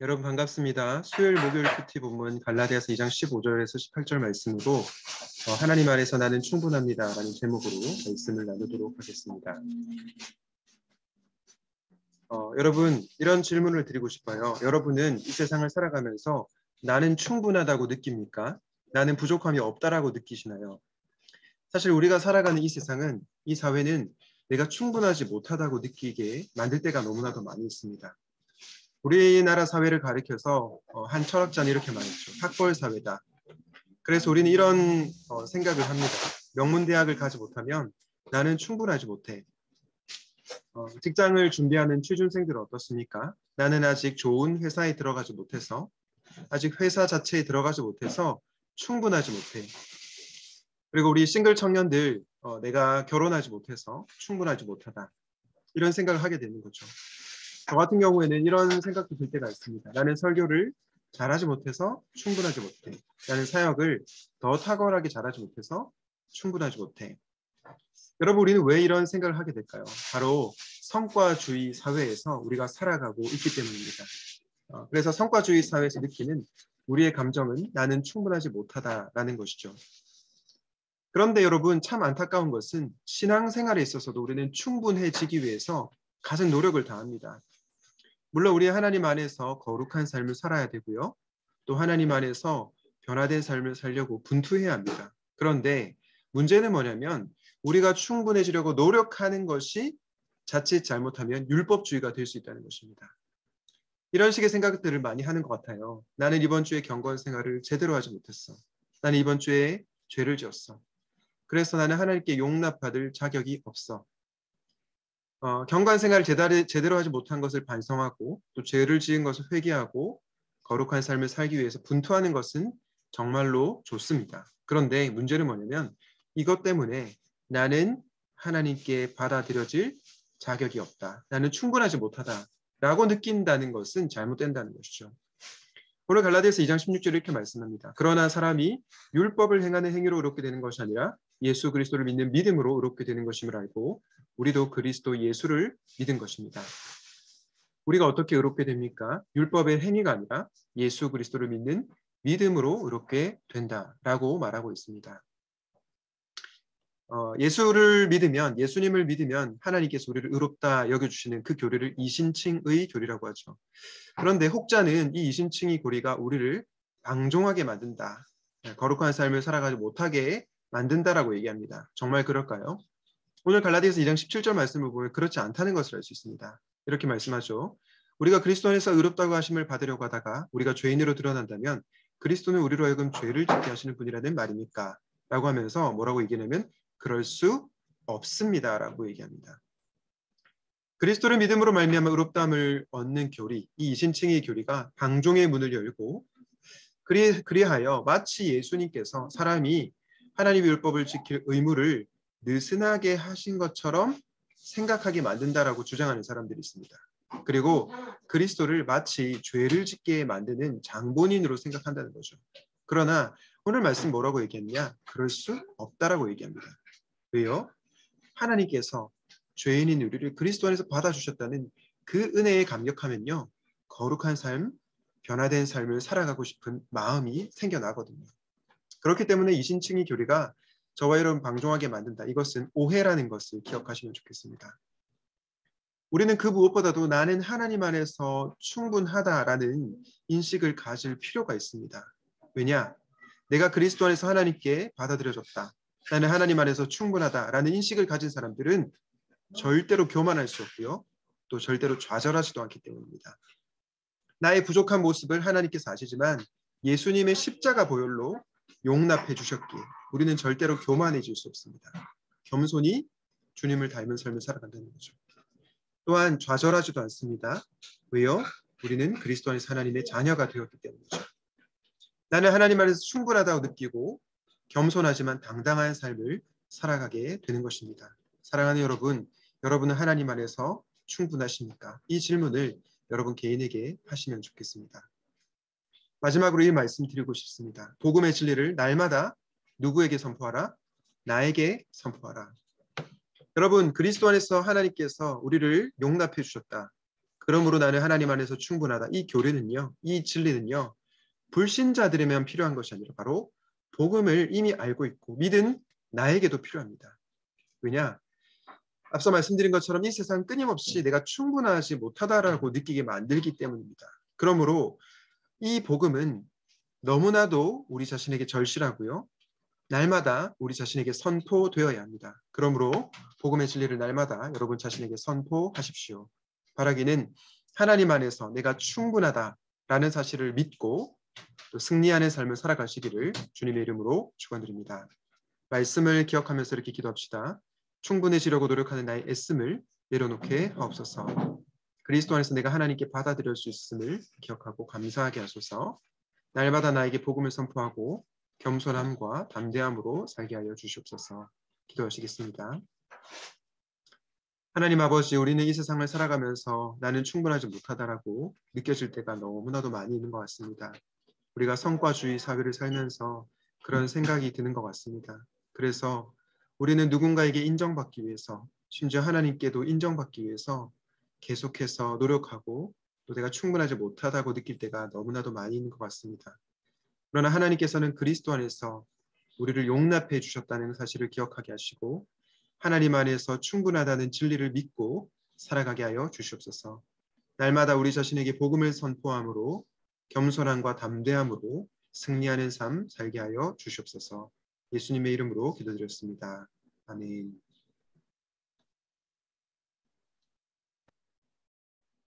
여러분 반갑습니다. 수요일 목요일 큐티 본문 갈라디아서 2장 15절에서 18절 말씀으로 하나님 안에서 나는 충분합니다 라는 제목으로 말씀을 나누도록 하겠습니다. 여러분 이런 질문을 드리고 싶어요. 여러분은 이 세상을 살아가면서 나는 충분하다고 느낍니까? 나는 부족함이 없다라고 느끼시나요? 사실 우리가 살아가는 이 세상은, 이 사회는 내가 충분하지 못하다고 느끼게 만들 때가 너무나도 많이 있습니다. 우리나라 사회를 가리켜서 한 철학자는 이렇게 말했죠. 학벌 사회다. 그래서 우리는 이런 생각을 합니다. 명문대학을 가지 못하면 나는 충분하지 못해. 직장을 준비하는 취준생들은 어떻습니까? 나는 아직 좋은 회사에 들어가지 못해서, 아직 회사 자체에 들어가지 못해서 충분하지 못해. 그리고 우리 싱글 청년들, 내가 결혼하지 못해서 충분하지 못하다. 이런 생각을 하게 되는 거죠. 저 같은 경우에는 이런 생각도 들 때가 있습니다. 나는 설교를 잘하지 못해서 충분하지 못해. 나는 사역을 더 탁월하게 잘하지 못해서 충분하지 못해. 여러분, 우리는 왜 이런 생각을 하게 될까요? 바로 성과주의 사회에서 우리가 살아가고 있기 때문입니다. 그래서 성과주의 사회에서 느끼는 우리의 감정은 나는 충분하지 못하다라는 것이죠. 그런데 여러분, 참 안타까운 것은 신앙생활에 있어서도 우리는 충분해지기 위해서 가진 노력을 다합니다. 물론 우리 하나님 안에서 거룩한 삶을 살아야 되고요. 또 하나님 안에서 변화된 삶을 살려고 분투해야 합니다. 그런데 문제는 뭐냐면 우리가 충분해지려고 노력하는 것이 자칫 잘못하면 율법주의가 될 수 있다는 것입니다. 이런 식의 생각들을 많이 하는 것 같아요. 나는 이번 주에 경건 생활을 제대로 하지 못했어. 나는 이번 주에 죄를 지었어. 그래서 나는 하나님께 용납받을 자격이 없어. 경관 생활을 제대로 하지 못한 것을 반성하고 또 죄를 지은 것을 회개하고 거룩한 삶을 살기 위해서 분투하는 것은 정말로 좋습니다. 그런데 문제는 뭐냐면 이것 때문에 나는 하나님께 받아들여질 자격이 없다. 나는 충분하지 못하다라고 느낀다는 것은 잘못된다는 것이죠. 오늘 갈라디아서 2장 16절에 이렇게 말씀합니다. 그러나 사람이 율법을 행하는 행위로 의롭게 되는 것이 아니라 예수 그리스도를 믿는 믿음으로 의롭게 되는 것임을 알고 우리도 그리스도 예수를 믿은 것입니다. 우리가 어떻게 의롭게 됩니까? 율법의 행위가 아니라 예수 그리스도를 믿는 믿음으로 의롭게 된다라고 말하고 있습니다. 예수를 믿으면, 예수님을 믿으면 하나님께서 우리를 의롭다 여겨주시는 그 교리를 이신칭의 교리라고 하죠. 그런데 혹자는 이 이신칭의 교리가 우리를 방종하게 만든다. 거룩한 삶을 살아가지 못하게 만든다라고 얘기합니다. 정말 그럴까요? 오늘 갈라디아서 2장 17절 말씀을 보면 그렇지 않다는 것을 알 수 있습니다. 이렇게 말씀하죠. 우리가 그리스도 안에서 의롭다고 하심을 받으려고 하다가 우리가 죄인으로 드러난다면 그리스도는 우리로 하여금 죄를 짓게 하시는 분이라는 말입니까? 라고 하면서 뭐라고 얘기하냐면 그럴 수 없습니다라고 얘기합니다. 그리스도를 믿음으로 말미암아 의롭다함을 얻는 교리, 이 이신칭의 교리가 방종의 문을 열고 그리하여 마치 예수님께서 사람이 하나님의 율법을 지킬 의무를 느슨하게 하신 것처럼 생각하게 만든다라고 주장하는 사람들이 있습니다. 그리고 그리스도를 마치 죄를 짓게 만드는 장본인으로 생각한다는 거죠. 그러나 오늘 말씀 뭐라고 얘기했냐? 그럴 수 없다라고 얘기합니다. 왜요? 하나님께서 죄인인 우리를 그리스도 안에서 받아주셨다는 그 은혜에 감격하면요. 거룩한 삶, 변화된 삶을 살아가고 싶은 마음이 생겨나거든요. 그렇기 때문에 이신칭의 교리가 저와 여러분 방종하게 만든다. 이것은 오해라는 것을 기억하시면 좋겠습니다. 우리는 그 무엇보다도 나는 하나님 안에서 충분하다라는 인식을 가질 필요가 있습니다. 왜냐? 내가 그리스도 안에서 하나님께 받아들여졌다. 나는 하나님 안에서 충분하다라는 인식을 가진 사람들은 절대로 교만할 수 없고요. 또 절대로 좌절하지도 않기 때문입니다. 나의 부족한 모습을 하나님께서 아시지만 예수님의 십자가 보혈로 용납해 주셨기에 우리는 절대로 교만해질 수 없습니다. 겸손히 주님을 닮은 삶을 살아간다는 거죠. 또한 좌절하지도 않습니다. 왜요? 우리는 그리스도 안에서 하나님의 자녀가 되었기 때문이죠. 나는 하나님 안에서 충분하다고 느끼고 겸손하지만 당당한 삶을 살아가게 되는 것입니다. 사랑하는 여러분, 여러분은 하나님 안에서 충분하십니까? 이 질문을 여러분 개인에게 하시면 좋겠습니다. 마지막으로 이 말씀 드리고 싶습니다. 복음의 진리를 날마다 누구에게 선포하라? 나에게 선포하라. 여러분, 그리스도 안에서 하나님께서 우리를 용납해 주셨다. 그러므로 나는 하나님 안에서 충분하다. 이 교리는요, 이 진리는요, 불신자들에만 필요한 것이 아니라 바로 복음을 이미 알고 있고 믿은 나에게도 필요합니다. 왜냐? 앞서 말씀드린 것처럼 이 세상 끊임없이 내가 충분하지 못하다라고 느끼게 만들기 때문입니다. 그러므로 이 복음은 너무나도 우리 자신에게 절실하고요. 날마다 우리 자신에게 선포되어야 합니다. 그러므로 복음의 진리를 날마다 여러분 자신에게 선포하십시오. 바라기는 하나님 안에서 내가 충분하다라는 사실을 믿고 또 승리하는 삶을 살아가시기를 주님의 이름으로 축원드립니다. 말씀을 기억하면서 이렇게 기도합시다. 충분해지려고 노력하는 나의 애씀을 내려놓게 하옵소서. 그리스도 안에서 내가 하나님께 받아들일 수 있음을 기억하고 감사하게 하소서. 날마다 나에게 복음을 선포하고 겸손함과 담대함으로 살게 하여 주시옵소서. 기도하시겠습니다. 하나님 아버지, 우리는 이 세상을 살아가면서 나는 충분하지 못하다라고 느껴질 때가 너무나도 많이 있는 것 같습니다. 우리가 성과주의 사회를 살면서 그런 생각이 드는 것 같습니다. 그래서 우리는 누군가에게 인정받기 위해서, 심지어 하나님께도 인정받기 위해서 계속해서 노력하고 또 내가 충분하지 못하다고 느낄 때가 너무나도 많이 있는 것 같습니다. 그러나 하나님께서는 그리스도 안에서 우리를 용납해 주셨다는 사실을 기억하게 하시고 하나님 안에서 충분하다는 진리를 믿고 살아가게 하여 주시옵소서. 날마다 우리 자신에게 복음을 선포함으로 겸손함과 담대함으로 승리하는 삶 살게 하여 주시옵소서. 예수님의 이름으로 기도드렸습니다. 아멘.